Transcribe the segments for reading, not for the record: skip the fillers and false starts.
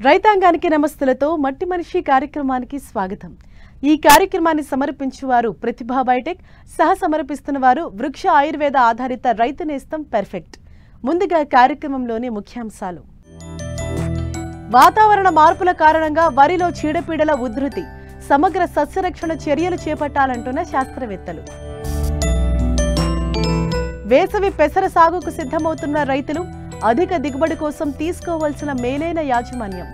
రైతాంగానికి నమస్తులతో మట్టి మనిషి కార్యక్రమానికి స్వాగతం. ఈ కార్యక్రమాన్ని సమర్పించువారు ప్రతిభా బయోటెక్, సహ సమర్పిస్తున్నవారు వృక్ష ఆయుర్వేద ఆధారిత రైతు నేస్తం పర్ఫెక్ట్. ముందుగా కార్యక్రమంలోని ముఖ్యాంశాలు. వాతావరణ మార్పుల కారణంగా వరిలో చీడపీడల ఉధృతి, సమగ్ర సస్యరక్షణ చర్యలు చేపట్టాలంటున్న శాస్త్రవేత్తలు. వేసవి పెసర సాగుకు సిద్ధమవుతున్న రైతులు అధిక దిగుబడి కోసం తీసుకోవాల్సిన మేలైన యాజమాన్యం.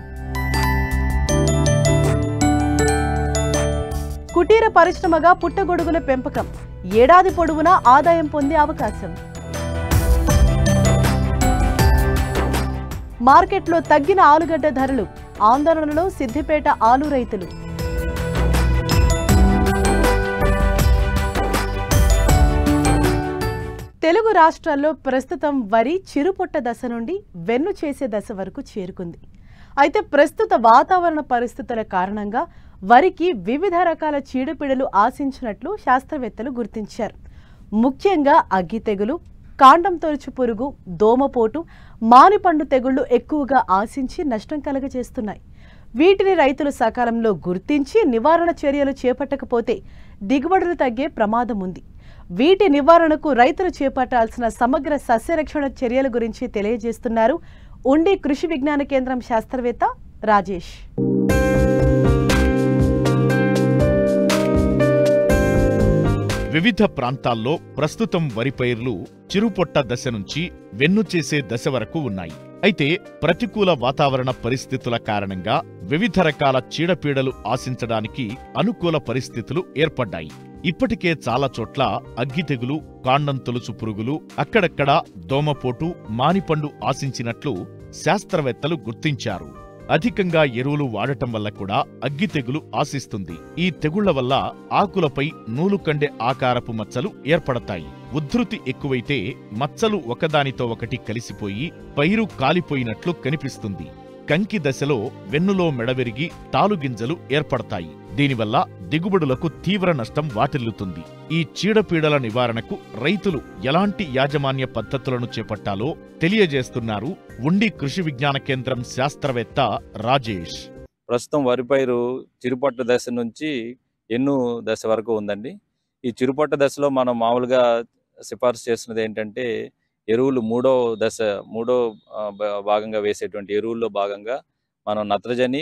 కుటీర పరిశ్రమగా పుట్టగొడుగుల పెంపకం, ఏడాది పొడవునా ఆదాయం పొందే అవకాశం. మార్కెట్లో తగ్గిన ఆలుగడ్డ ధరలు, ఆందోళనలో సిద్దిపేట ఆలు రైతులు. తెలుగు రాష్ట్రాల్లో ప్రస్తుతం వరి చిరుపొట్ట దశ నుండి వెన్ను చేసే దశ వరకు చేరుకుంది. అయితే ప్రస్తుత వాతావరణ పరిస్థితుల కారణంగా వరికి వివిధ రకాల చీడపీడలు ఆశించినట్లు శాస్త్రవేత్తలు గుర్తించారు. ముఖ్యంగా అగ్గి తెగులు, కాండం తొలుచు పురుగు, దోమపోటు, మానిపండు తెగుళ్లు ఎక్కువగా ఆశించి నష్టం కలుగజేస్తున్నాయి. వీటిని రైతులు సకాలంలో గుర్తించి నివారణ చర్యలు చేపట్టకపోతే దిగుబడులు తగ్గే ప్రమాదం ఉంది. వీటి నివారణకు రైతులు చేపట్టాల్సిన సమగ్ర సస్యరక్షణ చర్యల గురించి తెలియజేస్తున్నారు ఉండి కృషి విజ్ఞాన కేంద్రం శాస్త్రవేత్త రాజేష్. వివిధ ప్రాంతాల్లో ప్రస్తుతం వరి పైర్లు చిరుపొట్ట దశ నుంచి వెన్ను చేసే దశ వరకు ఉన్నాయి. అయితే ప్రతికూల వాతావరణ పరిస్థితుల కారణంగా వివిధ రకాల చీడపీడలు ఆశించడానికి అనుకూల పరిస్థితులు ఏర్పడ్డాయి. ఇప్పటికే చాలా చోట్ల అగ్గి తెగులు, కాండం తొలుచు పురుగులు, అక్కడక్కడా దోమపోటు, మానిపండు ఆశించినట్లు శాస్త్రవేత్తలు గుర్తించారు. అధికంగా ఎరువులు వాడటం వల్ల కూడా అగ్గి తెగులు ఆశిస్తుంది. ఈ తెగుళ్ల వల్ల ఆకులపై నూలుకండె ఆకారపు మచ్చలు ఏర్పడతాయి. ఉధృతి ఎక్కువైతే మచ్చలు ఒకదానితో ఒకటి కలిసిపోయి పైరు కాలిపోయినట్లు కనిపిస్తుంది. కంకి దశలో వెన్నులో మెడవిరిగి తాలుగింజలు ఏర్పడతాయి. దీనివల్ల దిగుబడులకు తీవ్ర నష్టం వాటిల్లుతుంది. ఈ చీడపీడల నివారణకు రైతులు ఎలాంటి యాజమాన్య పద్ధతులను చేపట్టాలో తెలియజేస్తున్నారు ఉండి కృషి విజ్ఞాన కేంద్రం శాస్త్రవేత్త రాజేష్. ప్రస్తుతం వరి పైరు చిరుపట్ట దశ నుంచి ఎన్ను దశ వరకు ఉందండి. ఈ చిరుపట్ట దశలో మనం మామూలుగా సిఫార్సు చేస్తున్నది ఏంటంటే ఎరువులు మూడో భాగంగా వేసేటువంటి ఎరువుల్లో భాగంగా మనం నత్రజని,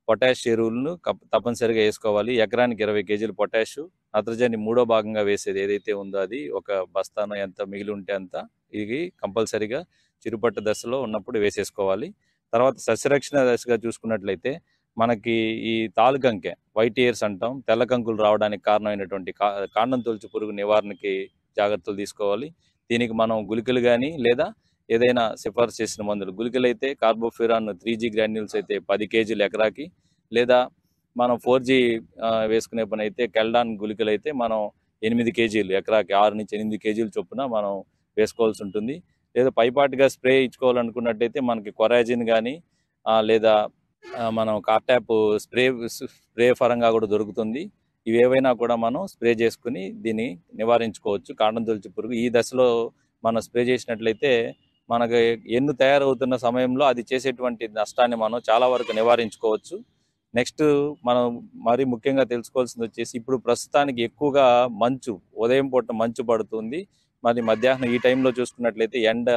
పొటాష్ ఎరువులను తప్పనిసరిగా వేసుకోవాలి. ఎకరానికి 20 కేజీలు పొటాష్, నత్రజని మూడో భాగంగా వేసేది ఏదైతే ఉందో అది ఒక బస్తాను ఎంత మిగిలి ఉంటే అంత ఇది కంపల్సరిగా చిరుపట్ట దశలో ఉన్నప్పుడు వేసేసుకోవాలి. తర్వాత సస్యరక్షణ దశగా చూసుకున్నట్లయితే మనకి ఈ తాలుకంకె, వైట్ ఇయర్స్ అంటాం, తెల్ల కంకులు రావడానికి కారణమైనటువంటి కాండం తొలుచు పురుగు నివారణకి జాగ్రత్తలు తీసుకోవాలి. దీనికి మనం గుళికలు కానీ లేదా ఏదైనా సిఫార్సు చేసిన మందులు, గుళికలు అయితే కార్బోఫ్యూరాన్ 3G గ్రాన్యూల్స్ అయితే 10 కేజీలు ఎకరాకి, లేదా మనం 4G వేసుకునే పని అయితే కెల్డాన్ గుళికలు అయితే మనం 8 కేజీలు ఎకరాకి 6 నుంచి 8 కేజీలు చొప్పున మనం వేసుకోవాల్సి ఉంటుంది. లేదా పైపాటుగా స్ప్రే ఇచ్చుకోవాలనుకున్నట్టయితే మనకి కొరాజిన్ కానీ లేదా మనం కార్టాప్ స్ప్రే పరంగా కూడా దొరుకుతుంది. ఇవేవైనా కూడా మనం స్ప్రే చేసుకుని దీన్ని నివారించుకోవచ్చు. కాండం తొలుచు పురుగు ఈ దశలో మనం స్ప్రే చేసినట్లయితే మనకి ఎన్ను తయారవుతున్న సమయంలో అది చేసేటువంటి నష్టాన్ని మనం చాలా వరకు నివారించుకోవచ్చు. నెక్స్ట్ మనం మరి ముఖ్యంగా తెలుసుకోవాల్సింది వచ్చేసి ఇప్పుడు ప్రస్తుతానికి ఎక్కువగా ఉదయం పూట మంచు పడుతుంది. మరి మధ్యాహ్నం ఈ టైంలో చూసుకున్నట్లయితే ఎండ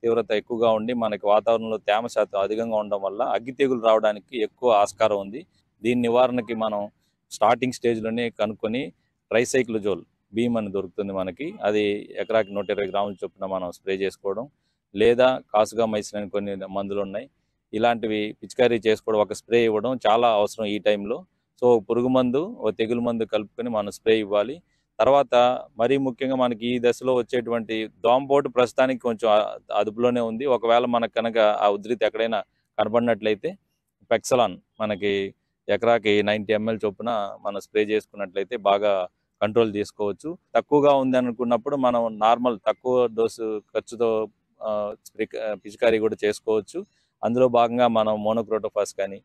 తీవ్రత ఎక్కువగా ఉండి మనకి వాతావరణంలో తేమ శాతం అధికంగా ఉండడం వల్ల అగ్గి తెగులు రావడానికి ఎక్కువ ఆస్కారం ఉంది. దీని నివారణకి మనం స్టార్టింగ్ స్టేజ్లోనే కనుక్కొని ట్రైసైక్లోజోల్ భీమ్ అని దొరుకుతుంది మనకి, అది ఎకరాకి 120 గ్రాముల చొప్పున మనం స్ప్రే చేసుకోవడం, లేదా కాసుగా మైసిన్ అని కొన్ని మందులు ఉన్నాయి, ఇలాంటివి పిచికారీ చేసుకోవడం, ఒక స్ప్రే ఇవ్వడం చాలా అవసరం ఈ టైంలో. సో పురుగు మందు, తెగులు మందు కలుపుకొని మనం స్ప్రే ఇవ్వాలి. తర్వాత మరీ ముఖ్యంగా మనకి ఈ దశలో వచ్చేటువంటి దోమపోటు ప్రస్తుతానికి కొంచెం అదుపులోనే ఉంది. ఒకవేళ మనకు కనుక ఆ ఉధృతి ఎక్కడైనా కనబడినట్లయితే పెక్సలాన్ మనకి ఎకరాకి 90 ml చొప్పున మనం స్ప్రే చేసుకున్నట్లయితే బాగా కంట్రోల్ చేసుకోవచ్చు. తక్కువగా ఉంది అనుకున్నప్పుడు మనం నార్మల్ తక్కువ డోసు ఖర్చుతో పిచికారీ కూడా చేసుకోవచ్చు. అందులో భాగంగా మనం మోనోక్రోటోఫాస్ కానీ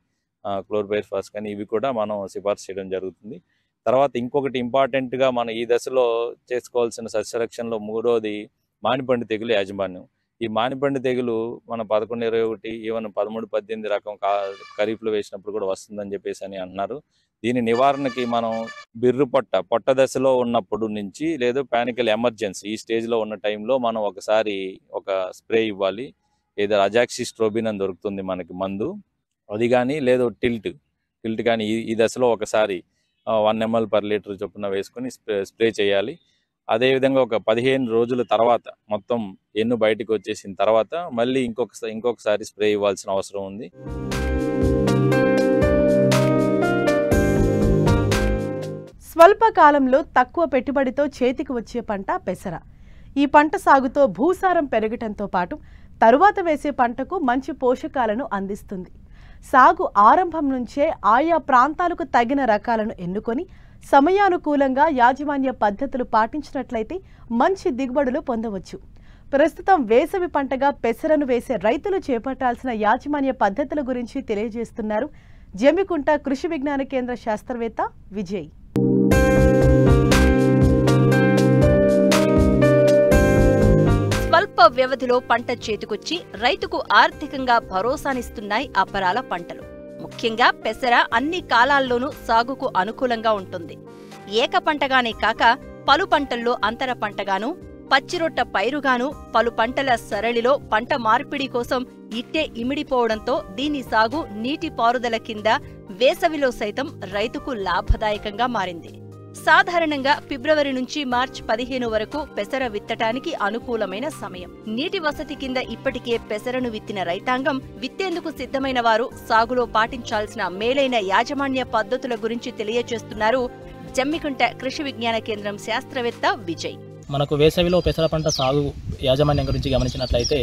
క్లోర్పైరిఫాస్ కానీ ఇవి కూడా మనం సిఫార్సు చేయడం జరుగుతుంది. తర్వాత ఇంకొకటి ఇంపార్టెంట్గా మనం ఈ దశలో చేసుకోవాల్సిన సస్యరక్షణలో మూడోది మానిపండు తెగులు యాజమాన్యం. ఈ మానిపండు తెగులు మన 11, 21 ఈవెన్ 13, 18 రకం ఖరీఫ్లో వేసినప్పుడు కూడా వస్తుందని చెప్పేసి అని అంటున్నారు. దీని నివారణకి మనం బిర్రు పొట్ట దశలో ఉన్నప్పుడు నుంచి లేదు పానికల్ ఎమర్జెన్సీ ఈ స్టేజ్లో ఉన్న టైంలో మనం ఒకసారి ఒక స్ప్రే ఇవ్వాలి. ఏదో అజాక్సిస్ట్రోబిన్ అని దొరుకుతుంది మనకి మందు, అది కానీ లేదు టిల్ట్ కానీ ఈ దశలో ఒకసారి 1 ml per లీటర్ చొప్పున వేసుకొని స్ప్రే చేయాలి. అదేవిధంగా ఒక 15 రోజుల తర్వాత మొత్తం ఎన్ను బయటకు వచ్చేసిన తర్వాత మళ్ళీ ఇంకొకసారి స్ప్రే ఇవ్వాల్సిన అవసరం ఉంది. స్వల్ప కాలంలో తక్కువ పెట్టుబడితో చేతికి వచ్చే పంట పెసర. ఈ పంట సాగుతో భూసారం పెరగటంతో పాటు తరువాత వేసే పంటకు మంచి పోషకాలను అందిస్తుంది. సాగు ఆరంభం నుంచే ఆయా ప్రాంతాలకు తగిన రకాలను ఎన్నుకొని సమయానుకూలంగా యాజమాన్య పద్ధతులు పాటించినట్లయితే మంచి దిగుబడులు పొందవచ్చు. ప్రస్తుతం వేసవి పంటగా పెసరను వేసే రైతులు చేపట్టాల్సిన యాజమాన్య పద్ధతుల గురించి తెలియజేస్తున్నారు జమ్మికుంట కృషి విజ్ఞాన కేంద్ర శాస్త్రవేత్త విజయ్. స్వల్ప వ్యవధిలో పంట చేతికొచ్చి రైతుకు ఆర్థికంగా భరోసానిస్తున్నాయి అపరాల పంటలు. ముఖ్యంగా పెసర అన్ని కాలాల్లోనూ సాగుకు అనుకూలంగా ఉంటుంది. ఏక పంటగానే కాక పలు పంటల్లో అంతర పంటగాను, పచ్చిరొట్ట పైరుగాను పలు పంటల సరళిలో పంట మార్పిడి కోసం ఇట్టే ఇమిడిపోవడంతో దీని సాగు నీటి పారుదల కింద వేసవిలో సైతం రైతుకు లాభదాయకంగా మారింది. సాధారణంగా ఫిబ్రవరి నుంచి మార్చి 15 వరకు పెసర విత్తటానికి అనుకూలమైన సమయం. నీటి వసతి కింద ఇప్పటికే పెసరను విత్తిన రైతాంగం విత్తేందుకు సిద్ధమైన వారు సాగులో పాటించాల్సిన మేలైన యాజమాన్య పద్ధతుల గురించి తెలియజేస్తున్నారు జమ్మికుంట కృషి విజ్ఞాన కేంద్రం శాస్త్రవేత్త విజయ్. మనకు వేసవిలో పెసర పంట సాగు యాజమాన్యం గురించి గమనించినట్లయితే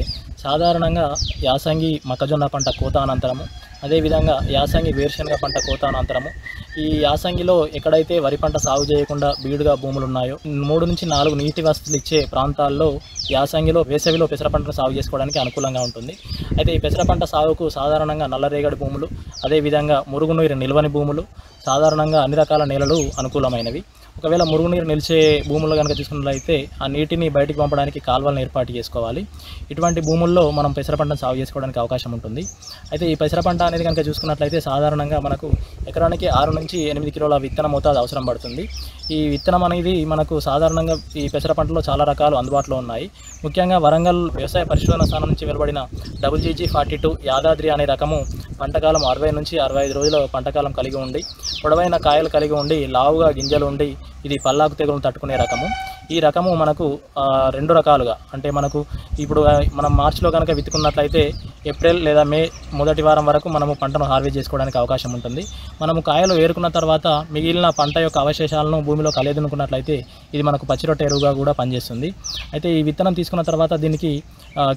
సాధారణంగా యాసంగి మొక్కజొన్న పంట కోత అనంతరము, అదేవిధంగా యాసంగి వేరుశనగ పంట కోత అనంతరము, ఈ యాసంగిలో ఎక్కడైతే వరి పంట సాగు చేయకుండా బీడుగా భూములు ఉన్నాయో 3 నుంచి 4 నీటి వసతులు ఇచ్చే ప్రాంతాల్లో యాసంగిలో వేసవిలో పెసర పంటను సాగు చేసుకోవడానికి అనుకూలంగా ఉంటుంది. అయితే ఈ పెసర పంట సాగుకు సాధారణంగా నల్లరేగడి భూములు, అదేవిధంగా మురుగునీరు నిల్వని భూములు, సాధారణంగా అన్ని రకాల నేలలు అనుకూలమైనవి. ఒకవేళ మురుగునీరు నిలిచే భూముల్లో కనుక చూసుకున్నట్లయితే ఆ నీటిని బయటికి పంపడానికి కాల్వలను ఏర్పాటు చేసుకోవాలి. ఇటువంటి భూముల్లో మనం పెసర పంటను సాగు చేసుకోవడానికి అవకాశం ఉంటుంది. అయితే ఈ పెసర పంట అనేది కనుక చూసుకున్నట్లయితే సాధారణంగా మనకు ఎకరానికి 6 నుంచి 8 కిలోల విత్తన మోతాదు అవసరం పడుతుంది. ఈ విత్తనం అనేది మనకు సాధారణంగా ఈ పెసర పంటలో చాలా రకాలు అందుబాటులో ఉన్నాయి. ముఖ్యంగా వరంగల్ వ్యవసాయ పరిశోధన స్థానం నుంచి వెలువడిన WGG42 యాదాద్రి అనే రకము పంటకాలం 60 నుంచి 65 రోజుల పంటకాలం కలిగి ఉండి పొడవైన కాయలు కలిగి ఉండి లావుగా గింజలు ఉండి ఇది పల్లాకు తెగులను తట్టుకునే రకము. ఈ రకము మనకు 2 రకాలుగా అంటే మనకు ఇప్పుడు మనం మార్చిలో కనుక విత్తుకున్నట్లయితే ఏప్రిల్ లేదా మే మొదటి వారం వరకు మనము పంటను హార్వెస్ట్ చేసుకోవడానికి అవకాశం ఉంటుంది. మనము కాయలు ఏరుకున్న తర్వాత మిగిలిన పంట యొక్క అవశేషాలను భూమిలో కలియదునుకున్నట్లయితే ఇది మనకు పచ్చిరొట్ట ఎరువుగా కూడా పనిచేస్తుంది. అయితే ఈ విత్తనం తీసుకున్న తర్వాత దీనికి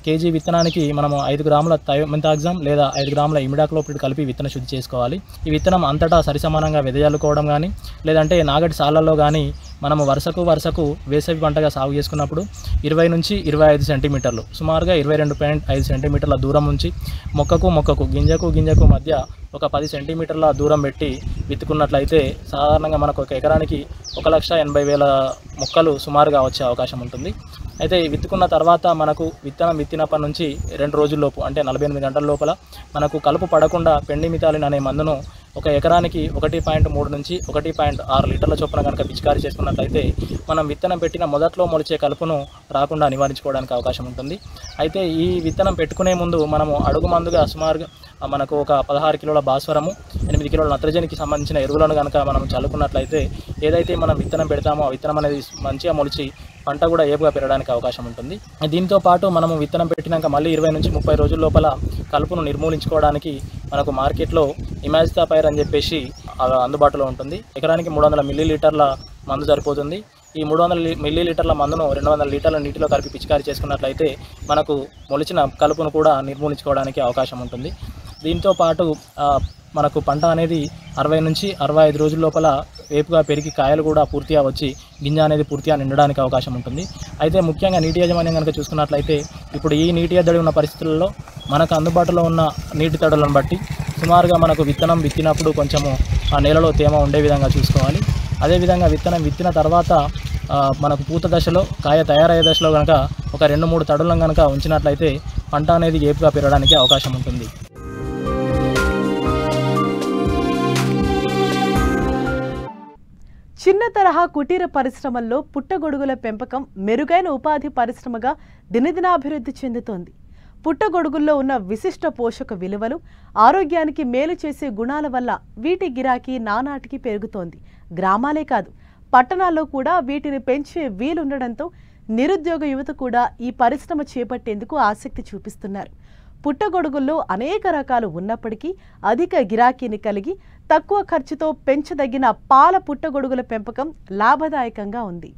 కేజీ విత్తనానికి మనము 5 గ్రాముల థయోమెంతాగ్జామ్ లేదా 5 గ్రాముల ఇమిడాక్లోప్రిడ్ కలిపి విత్తన శుద్ధి చేసుకోవాలి. ఈ విత్తనం అంతటా సరిసమానంగా వెదజల్లుకోవడం కానీ లేదంటే నాగటి సాలల్లో కానీ మనము వరుసకు వేసవి పంటగా సాగు చేసుకున్నప్పుడు 20 నుంచి 25 సెంటీమీటర్లు సుమారుగా 22.5 సెంటీమీటర్ల దూరం నుంచి మొక్కకు గింజకు మధ్య ఒక 10 సెంటీమీటర్ల దూరం పెట్టి విత్తుకున్నట్లయితే సాధారణంగా మనకు ఒక ఎకరానికి 1,80,000 మొక్కలు సుమారుగా వచ్చే అవకాశం ఉంటుంది. అయితే విత్తుకున్న తర్వాత మనకు విత్తనం విత్తినప్పటి నుంచి 2 రోజుల్లోపు అంటే 48 గంటల లోపల మనకు కలుపు పడకుండా పెండిమిథాలిన్ అనే మందును ఒక ఎకరానికి 1.3 నుంచి 1.6 లీటర్ల చొప్పున కనుక పిచికారీ చేసుకున్నట్లయితే మనం విత్తనం పెట్టిన మొదట్లో మొలిచే కలుపును రాకుండా నివారించుకోవడానికి అవకాశం ఉంటుంది. అయితే ఈ విత్తనం పెట్టుకునే ముందు మనము అడుగు మందుగా సుమారుగా మనకు ఒక 16 కిలోల భాస్వరము 8 కిలోల నత్రజనికి సంబంధించిన ఎరువులను కనుక మనం చల్లుకున్నట్లయితే ఏదైతే మనం విత్తనం పెడతామో ఆ విత్తనం అనేది మంచిగా మొలిచి పంట కూడా ఏపుగా పెరగడానికి అవకాశం ఉంటుంది. దీంతో పాటు మనము విత్తనం పెట్టినాక మళ్ళీ 20 నుంచి 30 రోజుల లోపల కలుపును నిర్మూలించుకోవడానికి మనకు మార్కెట్లో ఇమాజితాపైర్ అని చెప్పేసి అందుబాటులో ఉంటుంది. ఎకరానికి 300 మిల్లీలీటర్ల మందు సరిపోతుంది. ఈ 300 మిల్లీలీటర్ల మందును 200 లీటర్ల నీటిలో కలిపి పిచికారీ చేసుకున్నట్లయితే మనకు మొలిచిన కలుపును కూడా నిర్మూలించుకోవడానికి అవకాశం ఉంటుంది. దీంతో పాటు మనకు పంట అనేది 60 నుంచి 65 రోజుల లోపల వేపుగా పెరిగి కాయలు కూడా పూర్తిగా వచ్చి గింజ అనేది పూర్తిగా నిండడానికి అవకాశం ఉంటుంది. అయితే ముఖ్యంగా నీటి యాజమాన్యం కనుక చూసుకున్నట్లయితే ఇప్పుడు ఈ నీటి ఎద్దడి ఉన్న పరిస్థితుల్లో మనకు అందుబాటులో ఉన్న నీటి తడులను బట్టి సుమారుగా మనకు విత్తనం విత్తినప్పుడు కొంచెము ఆ నేలలో తేమ ఉండే విధంగా చూసుకోవాలి. అదేవిధంగా విత్తనం విత్తిన తర్వాత మనకు పూత దశలో కాయ తయారయ్యే దశలో కనుక ఒక 2-3 తడులను కనుక ఉంచినట్లయితే పంట అనేది ఏపుగా పెరగడానికి అవకాశం ఉంటుంది. చిన్న తరహా కుటీర పరిశ్రమల్లో పుట్టగొడుగుల పెంపకం మెరుగైన ఉపాధి పరిశ్రమగా దినదినాభివృద్ధి చెందుతోంది. పుట్టగొడుగుల్లో ఉన్న విశిష్ట పోషక విలువలు, ఆరోగ్యానికి మేలు చేసే గుణాల వల్ల వీటి గిరాకీ నానాటికి పెరుగుతోంది. గ్రామాలే కాదు, పట్టణాల్లో కూడా వీటిని పెంచే వీలుండడంతో నిరుద్యోగ యువత కూడా ఈ పరిశ్రమ చేపట్టేందుకు ఆసక్తి చూపిస్తున్నారు. పుట్టగొడుగుల్లో అనేక రకాలు ఉన్నప్పటికీ అధిక గిరాకీని కలిగి తక్కువ ఖర్చుతో పెంచదగిన పాల పుట్టగొడుగుల పెంపకం లాభదాయకంగా ఉంది.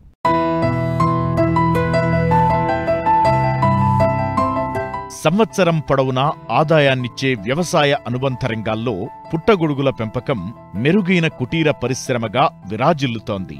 సంవత్సరం పొడవునా ఆదాయాన్నిచ్చే వ్యవసాయ అనుబంధ రంగాల్లో పుట్టగొడుగుల పెంపకం మెరుగైన కుటీర పరిశ్రమగా విరాజిల్లుతోంది.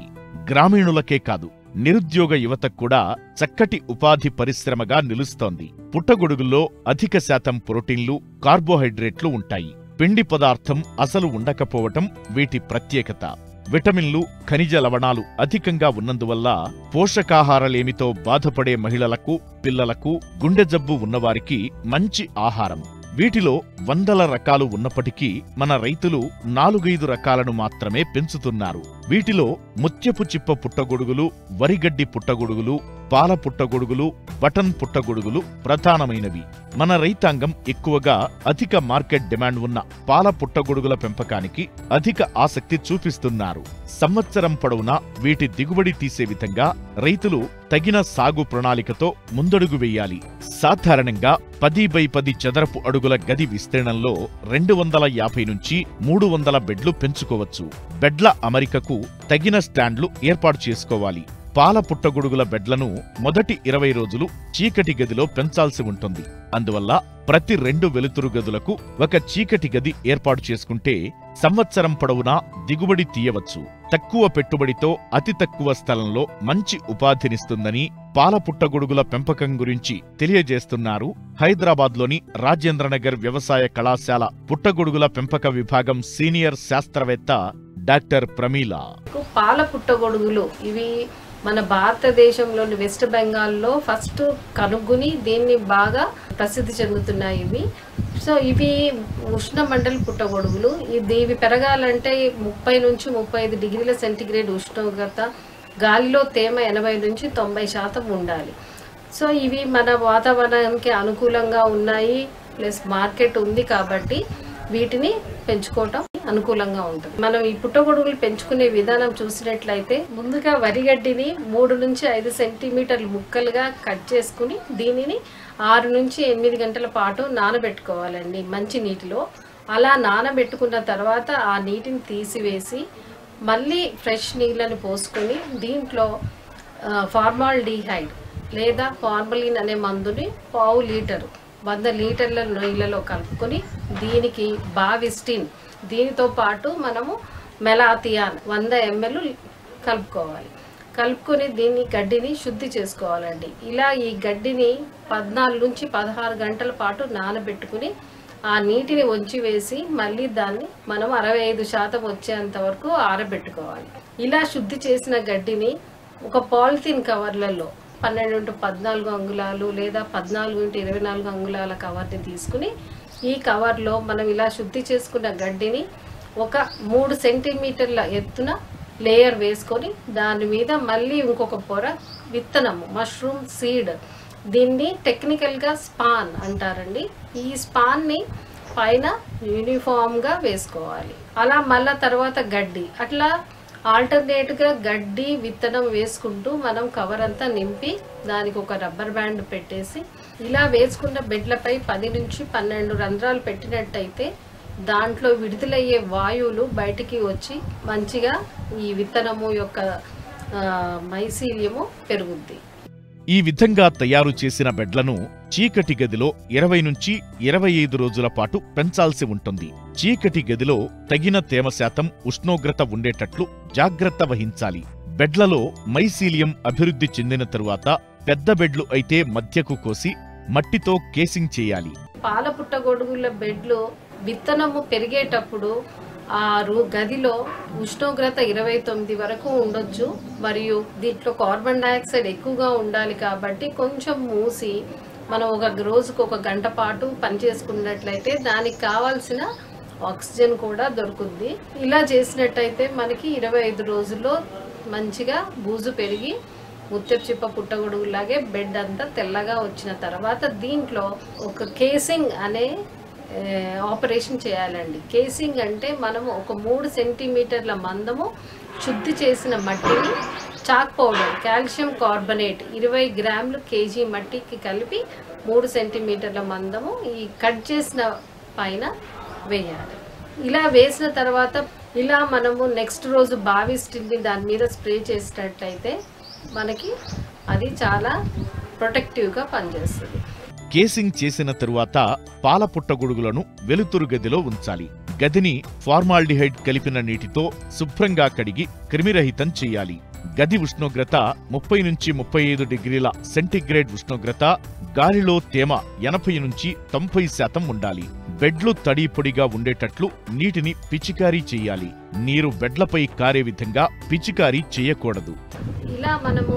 గ్రామీణులకే కాదు, నిరుద్యోగ యువతకు కూడా చక్కటి ఉపాధి పరిశ్రమగా నిలుస్తోంది. పుట్టగొడుగుల్లో అధిక శాతం ప్రోటీన్లు, కార్బోహైడ్రేట్లు ఉంటాయి. పిండి పదార్థం అసలు ఉండకపోవటం వీటి ప్రత్యేకత. విటమిన్లు, ఖనిజ లవణాలు అధికంగా ఉన్నందువల్ల పోషకాహారలేమితో బాధపడే మహిళలకు, పిల్లలకు, గుండె జబ్బు ఉన్నవారికి మంచి ఆహారం. వీటిలో వందల రకాలు ఉన్నప్పటికీ మన రైతులు 4-5 రకాలను మాత్రమే పెంచుతున్నారు. వీటిలో ముత్యపు చిప్ప పుట్టగొడుగులు, వరిగడ్డి పుట్టగొడుగులు, పాల పుట్టగొడుగులు, బటన్ పుట్టగొడుగులు ప్రధానమైనవి. మన రైతాంగం ఎక్కువగా అధిక మార్కెట్ డిమాండ్ ఉన్న పాల పుట్టగొడుగుల పెంపకానికి అధిక ఆసక్తి చూపిస్తున్నారు. సంవత్సరం పొడవునా వీటి దిగుబడి తీసే విధంగా రైతులు తగిన సాగు ప్రణాళికతో ముందడుగు వెయ్యాలి. సాధారణంగా 10x10 చదరపు అడుగుల గది విస్తీర్ణంలో 250 నుంచి 300 బెడ్లు పెంచుకోవచ్చు. బెడ్ల అమరికకు తగిన స్టాండ్లు ఏర్పాటు చేసుకోవాలి. పాల పుట్టగొడుగుల బెడ్లను మొదటి 20 రోజులు చీకటి గదిలో పెంచాల్సి ఉంటుంది. అందువల్ల ప్రతి 2 వెలుతురు గదులకు ఒక చీకటి గది ఏర్పాటు చేసుకుంటే సంవత్సరం పొడవునా దిగుబడి తీయవచ్చు. తక్కువ పెట్టుబడితో అతి తక్కువ స్థలంలో మంచి ఉపాధినిస్తుందని పాల పుట్టగొడుగుల పెంపకం గురించి తెలియజేస్తున్నారు హైదరాబాద్లోని రాజేంద్రనగర్ వ్యవసాయ కళాశాల పుట్టగొడుగుల పెంపక విభాగం సీనియర్ శాస్త్రవేత్త డాక్టర్ ప్రమీల. పాల పుట్టగొడుగులు ఇవి మన భారతదేశంలోని వెస్ట్ బెంగాల్లో ఫస్ట్ కనుగొని దీన్ని బాగా ప్రసిద్ధి చెందుతున్నాయి ఇవి. సో ఇవి ఉష్ణమండల పుట్టగొడుగులు. ఇవి పెరగాలంటే 30 నుంచి 35 డిగ్రీల సెంటీగ్రేడ్ ఉష్ణోగ్రత, గాలిలో తేమ 80 నుంచి 90% ఉండాలి. సో ఇవి మన వాతావరణానికి అనుకూలంగా ఉన్నాయి, ప్లస్ మార్కెట్ ఉంది కాబట్టి వీటిని పెంచుకోవటం అనుకూలంగా ఉంటుంది. మనం ఈ పుట్టగొడుగులు పెంచుకునే విధానం చూసినట్లయితే ముందుగా వరిగడ్డిని 3 నుంచి 5 సెంటీమీటర్లు ముక్కలుగా కట్ చేసుకుని దీనిని 6 నుంచి 8 గంటల పాటు నానబెట్టుకోవాలండి మంచి నీటిలో. అలా నానబెట్టుకున్న తర్వాత ఆ నీటిని తీసివేసి మళ్ళీ ఫ్రెష్ నీళ్ళని పోసుకొని దీంట్లో ఫార్మాల్డిహైడ్ లేదా ఫార్మలిన్ అనే మందుని 1/2 లీటరు 100 లీటర్ల నీళ్ళలో కలుపుకొని దీనికి బావిస్టిన్, దీనితో పాటు మనము మెలాథియాన్ 100 ml కలుపుకోవాలి. కలుపుకొని దీన్ని గడ్డిని శుద్ధి చేసుకోవాలండి. ఇలా ఈ గడ్డిని 14 నుంచి 16 గంటల పాటు నానబెట్టుకుని ఆ నీటిని వంచి వేసి మళ్ళీ దాన్ని మనం 65% వచ్చేంత వరకు ఆరబెట్టుకోవాలి. ఇలా శుద్ధి చేసిన గడ్డిని ఒక పాలిథిన్ కవర్లలో 12x14 అంగుళాలు లేదా 14x24 అంగుళాల కవర్ని తీసుకుని ఈ కవర్లో మనం ఇలా శుద్ధి చేసుకున్న గడ్డిని ఒక 3 సెంటీమీటర్ల ఎత్తున లేయర్ వేసుకొని దాని మీద మళ్ళీ ఇంకొక పొర విత్తనము మష్రూమ్ సీడ్, దీన్ని టెక్నికల్గా స్పాన్ అంటారండి. ఈ స్పాన్ని పైన యూనిఫామ్గా వేసుకోవాలి. అలా మళ్ళా తర్వాత గడ్డి, అట్లా ఆల్టర్నేట్గా గడ్డి విత్తనం వేసుకుంటూ మనం కవర్ అంతా నింపి దానికి ఒక రబ్బర్ బ్యాండ్ పెట్టేసి ఇలా వేసుకున్న బెడ్లపై 10 నుంచి 12 రంధ్రాలు పెట్టినట్టయితే దాంట్లో విడుదలయ్యే వాయువులు బయటికి వచ్చి మంచిగా ఈ విత్తనము యొక్క మైసీలియము పెరుగుద్ది. ఈ విధంగా తయారు చేసిన బెడ్లను చీకటి గదిలో 20 నుంచి 25 రోజుల పాటు పెంచాల్సి ఉంటుంది. చీకటి గదిలో తగిన తేమ శాతం, ఉష్ణోగ్రత ఉండేటట్లు జాగ్రత్త వహించాలి. బెడ్లలో మైసీలియం అభివృద్ధి చెందిన తరువాత పెద్ద బెడ్లు అయితే మధ్యకు కోసి మట్టితో కేసింగ్ చేయాలి. పాల పుట్టగొడుగుల బెడ్లు విత్తనము పెరిగేటప్పుడు ఆ గదిలో ఉష్ణోగ్రత 29 వరకు ఉండొచ్చు. మరియు దీంట్లో కార్బన్ డైఆక్సైడ్ ఎక్కువగా ఉండాలి కాబట్టి కొంచెం మూసి మనం రోజుకు 1 గంట పాటు పనిచేసుకున్నట్లయితే దానికి కావాల్సిన ఆక్సిజన్ కూడా దొరుకుద్ది. ఇలా చేసినట్టయితే మనకి 25 రోజుల్లో మంచిగా బూజు పెరిగి ముత్యపు చిప్ప పుట్టగొడుగులాగే బెడ్ అంతా తెల్లగా వచ్చిన తర్వాత దీంట్లో ఒక కేసింగ్ అనే ఆపరేషన్ చేయాలండి. కేసింగ్ అంటే మనము ఒక 3 సెంటీమీటర్ల మందము శుద్ధి చేసిన మట్టిని చాక్ పౌడర్ కాల్షియం కార్బనేట్ 20 గ్రాములు కేజీ మట్టికి కలిపి 3 సెంటీమీటర్ల మందము ఈ కట్ చేసిన పైన వేయాలి. ఇలా వేసిన తర్వాత ఇలా మనము నెక్స్ట్ రోజు బావి స్టిల్ని దాని మీద స్ప్రే చేసినట్లయితే మనకి అది చాలా ప్రొటెక్టివ్గా పనిచేస్తుంది. కేసింగ్ చేసిన తరువాత పాల పుట్టగొడుగులను వెలుతురు గదిలో ఉంచాలి. గదిని ఫార్మాల్డిహైడ్ కలిపిన నీటితో శుభ్రంగా కడిగి క్రిమిరహితం చేయాలి. గది ఉష్ణోగ్రత 30 నుంచి 35 డిగ్రీల సెంటీగ్రేడ్ ఉష్ణోగ్రత, గాలిలో తేమ 80 నుంచి 90% ఉండాలి. బెడ్లు తడి పొడిగా ఉండేటట్లు నీటిని పిచికారీ చేయాలి. నీరు బెడ్లపై కారే విధంగా పిచికారీ చేయకూడదు. ఇలా మనము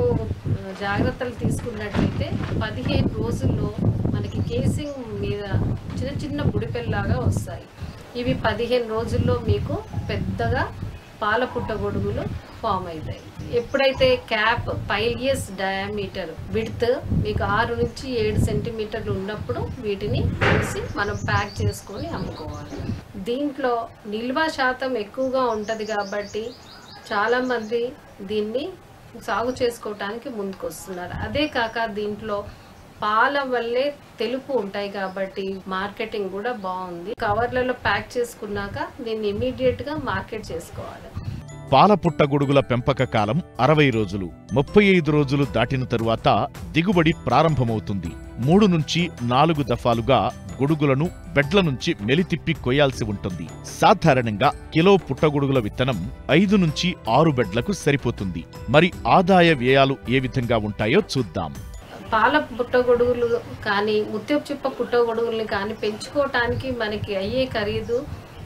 జాగ్రత్తలు తీసుకున్నట్లయితే 15 రోజుల్లో మనకి కేసింగ్ మీద చిన్న చిన్న బుడిపెల్లాగా వస్తాయి. ఇవి 15 రోజుల్లో మీకు పెద్దగా పాల పుట్టగొడుగులు ఫామ్ అవుతాయి. ఎప్పుడైతే క్యాప్ పైలియస్ డయామీటర్ విడ్త్ మీకు 6 నుంచి 7 సెంటీమీటర్లు ఉన్నప్పుడు వీటిని తీసి మనం ప్యాక్ చేసుకొని అమ్ముకోవాలి. దీంట్లో నిల్వ శాతం ఎక్కువగా ఉంటుంది కాబట్టి చాలామంది దీన్ని సాగు చేసుకోవటానికి ముందుకు వస్తున్నారు. అదే కాక దీంట్లో పాల వల్లే తెలుపు ఉంటాయి కాబట్టి మార్కెటింగ్ కూడా బాగుంది. కవర్లలో ప్యాక్ చేసుకున్నాక దీన్ని ఇమీడియట్గా మార్కెట్ చేసుకోవాలి. పాల పుట్టగొడుగుల పెంపక కాలం 60 రోజులు. 35 రోజులు దాటిన తరువాత దిగుబడి ప్రారంభమవుతుంది. 3 నుంచి 4 దఫాలుగా గొడుగులను బెడ్ల నుంచి మెలితిప్పి కొయ్యాల్సి ఉంటుంది. సాధారణంగా కిలో పుట్టగొడుగుల విత్తనం 5 నుంచి 6 బెడ్లకు సరిపోతుంది. మరి ఆదాయ వ్యయాలు ఏ విధంగా ఉంటాయో చూద్దాం. పాల పుట్టగొడుగులు కానీ ముత్యపు చిప్ప పుట్టగొడుగుల్ని కానీ పెంచుకోవటానికి మనకి అయ్యే ఖరీదు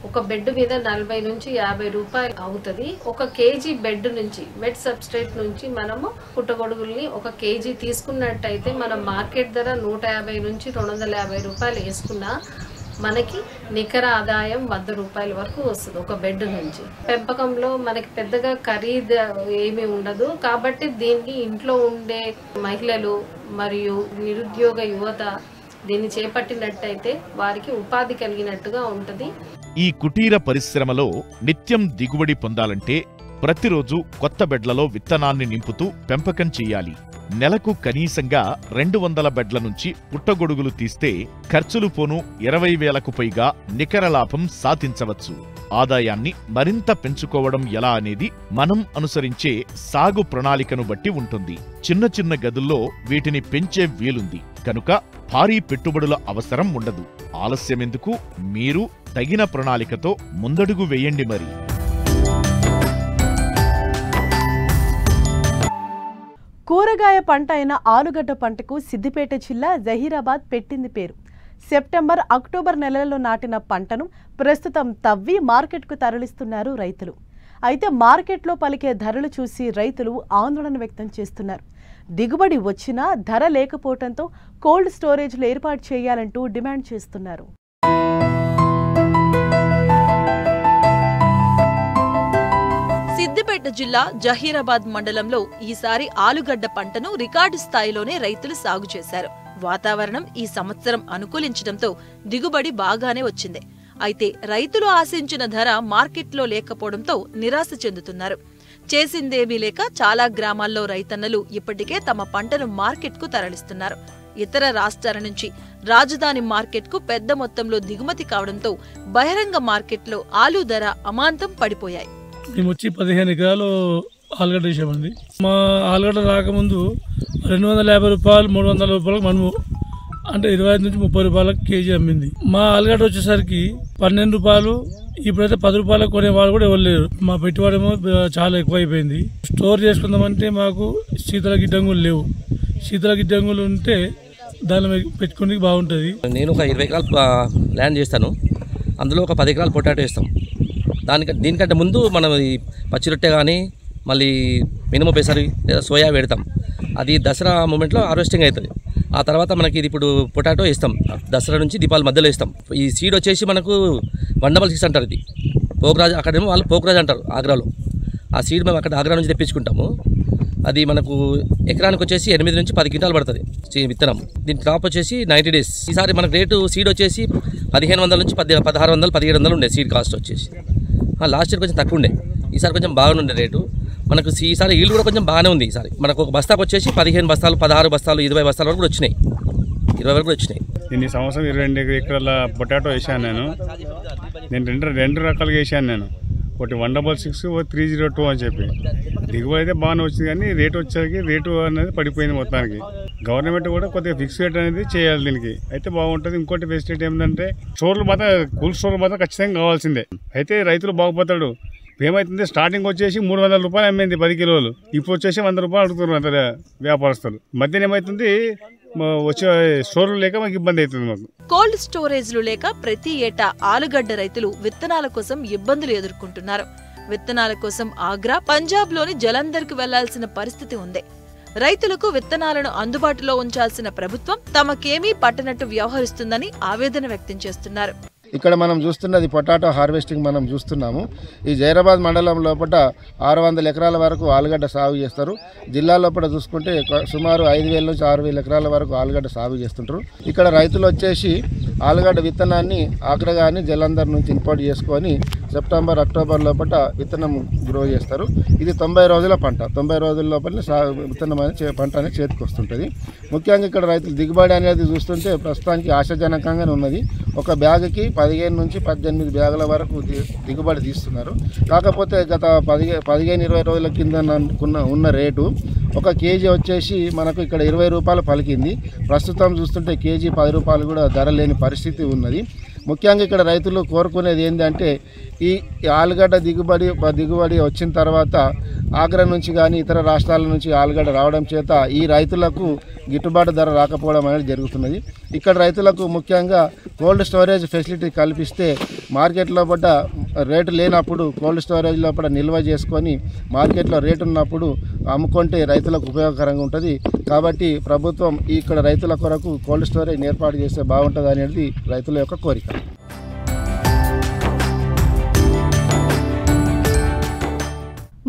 ఒక బెడ్ మీద 40 నుంచి 50 రూపాయలు అవుతుంది. 1 కేజీ బెడ్ నుంచి వెట్ సబ్స్ట్రేట్ నుంచి మనము పుట్టగొడుగుల్ని 1 కేజీ తీసుకున్నట్టయితే మనం మార్కెట్ ధర 150 నుంచి 250 రూపాయలు వేసుకున్నా మనకి నికర ఆదాయం 100 రూపాయల వరకు వస్తుంది 1 బెడ్ నుంచి. పెంపకంలో మనకి పెద్దగా ఖరీదు ఏమీ ఉండదు కాబట్టి దీన్ని ఇంట్లో ఉండే మహిళలు మరియు నిరుద్యోగ యువత దీన్ని చేపట్టినట్టయితే వారికి ఉపాధి కలిగినట్టుగా ఉంటుంది. ఈ కుటీర పరిశ్రమలో నిత్యం దిగుబడి పొందాలంటే ప్రతిరోజు కొత్త బెడ్లలో విత్తనాన్ని నింపుతూ పెంపకం చెయ్యాలి. నెలకు కనీసంగా 200 బెడ్ల నుంచి పుట్టగొడుగులు తీస్తే ఖర్చులు పోను 20,000కు పైగా నికర లాభం సాధించవచ్చు. ఆదాయాన్ని మరింత పెంచుకోవడం ఎలా అనేది మనం అనుసరించే సాగు ప్రణాళికను బట్టి ఉంటుంది. చిన్న చిన్న గదుల్లో వీటిని పెంచే వీలుంది కనుక భారీ పెట్టుబడుల అవసరం ఉండదు. ఆలస్యమెందుకు? మీరు తగిన ప్రణాళికతో ముందడుగు వేయండి మరి. కూరగాయ పంట అయిన ఆలుగడ్డ పంటకు సిద్దిపేట జిల్లా జహీరాబాద్ పెట్టింది పేరు. సెప్టెంబర్, అక్టోబర్ నెలల్లో నాటిన పంటను ప్రస్తుతం తవ్వి మార్కెట్కు తరలిస్తున్నారు రైతులు. అయితే మార్కెట్లో పలికే ధరలు చూసి రైతులు ఆందోళన వ్యక్తం చేస్తున్నారు. దిగుబడి వచ్చినా ధర లేకపోవడంతో కోల్డ్ స్టోరేజ్లు ఏర్పాటు చేయాలంటూ డిమాండ్ చేస్తున్నారు. సిద్దిపేట జిల్లా జహీరాబాద్ మండలంలో ఈసారి ఆలుగడ్డ పంటను రికార్డు స్థాయిలోనే రైతులు సాగు చేశారు. వాతావరణం ఈ సంవత్సరం అనుకూలించడంతో దిగుబడి బాగానే వచ్చింది. అయితే రైతులు ఆశించిన ధర మార్కెట్లో లేకపోవడంతో నిరాశ చెందుతున్నారు. చేసిందేమీ లేక చాలా గ్రామాల్లో రైతన్నలు ఇప్పటికే తమ పంటను మార్కెట్కు తరలిస్తున్నారు. ఇతర రాష్ట్రాల నుంచి రాజధాని మార్కెట్కు పెద్ద మొత్తంలో దిగుమతి కావడంతో బహిరంగ మార్కెట్లో ఆలు ధర అమాంతం పడిపోయాయి. మేము వచ్చి 15 ఎకరాలు ఆలుగడ్డ వేసామండి. మా ఆలుగడ్డ రాకముందు 250 రూపాయలు 300 రూపాయలకు మనము అంటే 25 నుంచి 30 రూపాయలకు కేజీ అమ్మింది. మా ఆలుగడ్డ వచ్చేసరికి 12 రూపాయలు, ఇప్పుడైతే 10 రూపాయలకు కొనేవాళ్ళు కూడా ఎవరు లేరు. మా పెట్టుబడి ఏమో చాలా ఎక్కువ అయిపోయింది. స్టోర్ చేసుకుందామంటే మాకు శీతల గిడ్డంగులు లేవు. శీతల గిడ్డంగులు ఉంటే దాన్ని పెట్టుకుని బాగుంటుంది. నేను ఒక 20 ఎకరాలు ల్యాండ్ చేస్తాను. అందులో ఒక 10 ఎకరాలు పొటాటో వేస్తాం. దీనికంటే ముందు మనం ఈ పచ్చి రొట్టె కానీ మళ్ళీ మినిమం పెసరి లేదా సోయా పెడతాం. అది దసరా మూమెంట్లో హార్వెస్టింగ్ అవుతుంది. ఆ తర్వాత మనకి ఇది ఇప్పుడు పొటాటో వేస్తాం. దసరా నుంచి దీపావళి మధ్యలో వేస్తాం. ఈ సీడ్ వచ్చేసి మనకు 166 అంటారు. ఇది పోకరాజ్, అక్కడేమో వాళ్ళు పోకరాజ్ అంటారు ఆగ్రాలో. ఆ సీడ్ మేము అక్కడ ఆగ్రా నుంచి తెప్పించుకుంటాము. అది మనకు ఎకరానికి వచ్చేసి 8 నుంచి 10 క్వింటాలు పడుతుంది విత్తనం. దీని క్రాప్ వచ్చేసి 90 days. ఈసారి మనకు రేటు సీడ్ వచ్చేసి 1500 నుంచి 1600, 1700 ఉండే సీడ్ కాస్ట్ వచ్చేసి. లాస్ట్ ఇయర్ కొంచెం తక్కువ ఉండే, ఈసారి కొంచెం బాగానే ఉండే రేటు. మనకు ఈసారి ఈల్డ్ కూడా కొంచెం బాగానే ఉంది. ఈసారి మనకు ఒక బస్తాకు వచ్చేసి 15 బస్తాలు, 16 బస్తాలు, 20 బస్తాల వరకు కూడా వచ్చినాయి. 20 వరకు వచ్చినాయి. ఈ సంవత్సరం 22 ఎకరాల పొటాటో వేసాను నేను రెండు రకాలుగా వేసాను నేను. ఒకటి 166, 302 అని చెప్పి. దిగుబడి అయితే బాగానే వచ్చింది, కానీ రేటు వచ్చేసరికి రేటు అనేది పడిపోయింది మొత్తానికి. గవర్నమెంట్ కూడా కొద్దిగా ఫిక్స్ రేట్ అనేది చేయాలి దీనికి, అయితే బాగుంటుంది. ఇంకోటి ఫెసిలిటీ ఏంటంటే స్టోర్లు మాత్రం, కూల్ స్టోర్లు మాత్రం ఖచ్చితంగా కావాల్సిందే. అయితే రైతులు బాగుపోతాడు. ఏమవుతుంది, స్టార్టింగ్ వచ్చేసి 300 రూపాయలు అమ్మింది 10 కిలోలు, ఇప్పుడు వచ్చేసి 100 రూపాయలు అడుగుతున్నారు అంత వ్యాపారస్తులు. మధ్యన ఏమవుతుంది, వచ్చే స్టోర్లు లేక మాకు ఇబ్బంది అవుతుంది. మాకు కోల్డ్ స్టోరేజ్లు లేక ప్రతి ఏటా ఆలుగడ్డ రైతులు విత్తనాల కోసం ఇబ్బందులు ఎదుర్కొంటున్నారు. విత్తనాల కోసం ఆగ్రా, పంజాబ్లోని జలంధర్కు వెళ్లాల్సిన పరిస్థితి ఉంది. రైతులకు విత్తనాలను అందుబాటులో ఉంచాల్సిన ప్రభుత్వం తమకేమీ పట్టనట్టు వ్యవహరిస్తుందని ఆవేదన వ్యక్తం చేస్తున్నారు. ఇక్కడ మనం చూస్తున్నది పొటాటో హార్వెస్టింగ్ మనం చూస్తున్నాము. ఈ జైరాబాద్ మండలం లోపల 600 ఎకరాల వరకు ఆలుగడ్డ సాగు చేస్తారు. జిల్లా లోపల చూసుకుంటే సుమారు 5000 నుంచి 6000 ఎకరాల వరకు ఆలుగడ్డ సాగు చేస్తుంటారు. ఇక్కడ రైతులు వచ్చేసి ఆలుగడ్డ విత్తనాన్ని ఆగ్రా కానీ జలంధర్ నుంచి ఇంపోర్ట్ చేసుకొని సెప్టెంబర్, అక్టోబర్ లోపల విత్తనం గ్రో చేస్తారు. ఇది 90 రోజుల పంట. 90 రోజుల లోపల విత్తనం అనేది పంట అనేది చేతికి వస్తుంటుంది. ముఖ్యంగా ఇక్కడ రైతులు దిగుబడి అనేది చూస్తుంటే ప్రస్తుతానికి ఆశాజనకంగానే ఉన్నది. ఒక బ్యాగ్కి 15 నుంచి 18 బ్యాగుల వరకు దిగుబడి తీస్తున్నారు. కాకపోతే గత 15-20 రోజుల కింద ఉన్న రేటు ఒక కేజీ వచ్చేసి మనకు ఇక్కడ 20 రూపాయలు పలికింది. ప్రస్తుతం చూస్తుంటే కేజీ 10 రూపాయలు కూడా ధర లేని పరిస్థితి ఉన్నది. ముఖ్యంగా ఇక్కడ రైతులు కోరుకునేది ఏంటంటే ఈ ఆలుగడ్డ దిగుబడి వచ్చిన తర్వాత ఆగ్రా నుంచి కానీ ఇతర రాష్ట్రాల నుంచి ఆలుగడ్డ రావడం చేత ఈ రైతులకు గిట్టుబాటు ధర రాకపోవడం అనేది జరుగుతున్నది. ఇక్కడ రైతులకు ముఖ్యంగా కోల్డ్ స్టోరేజ్ ఫెసిలిటీ కల్పిస్తే మార్కెట్ లోపల రేటు లేనప్పుడు కోల్డ్ స్టోరేజ్ లోపల నిల్వ చేసుకొని మార్కెట్లో రేటు ఉన్నప్పుడు అమ్ముకుంటే రైతులకు ఉపయోగకరంగా ఉంటుంది. కాబట్టి ప్రభుత్వం ఇక్కడ రైతుల కొరకు కోల్డ్ స్టోరేజ్ ఏర్పాటు చేస్తే బాగుంటుంది అనేది రైతుల యొక్క కోరిక.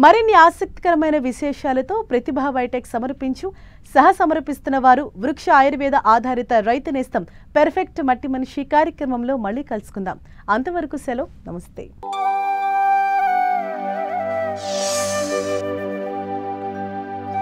మరిన్ని ఆసక్తికరమైన విశేషాలతో ప్రతిభా బయోటెక్ సమర్పిస్తున్న వారు వృక్ష ఆయుర్వేద ఆధారిత రైతు నేస్తం పెర్ఫెక్ట్ మట్టి మనిషి కార్యక్రమంలో మళ్ళీ కలుసుకుందాం. అంతవరకు సెలవు, నమస్తే.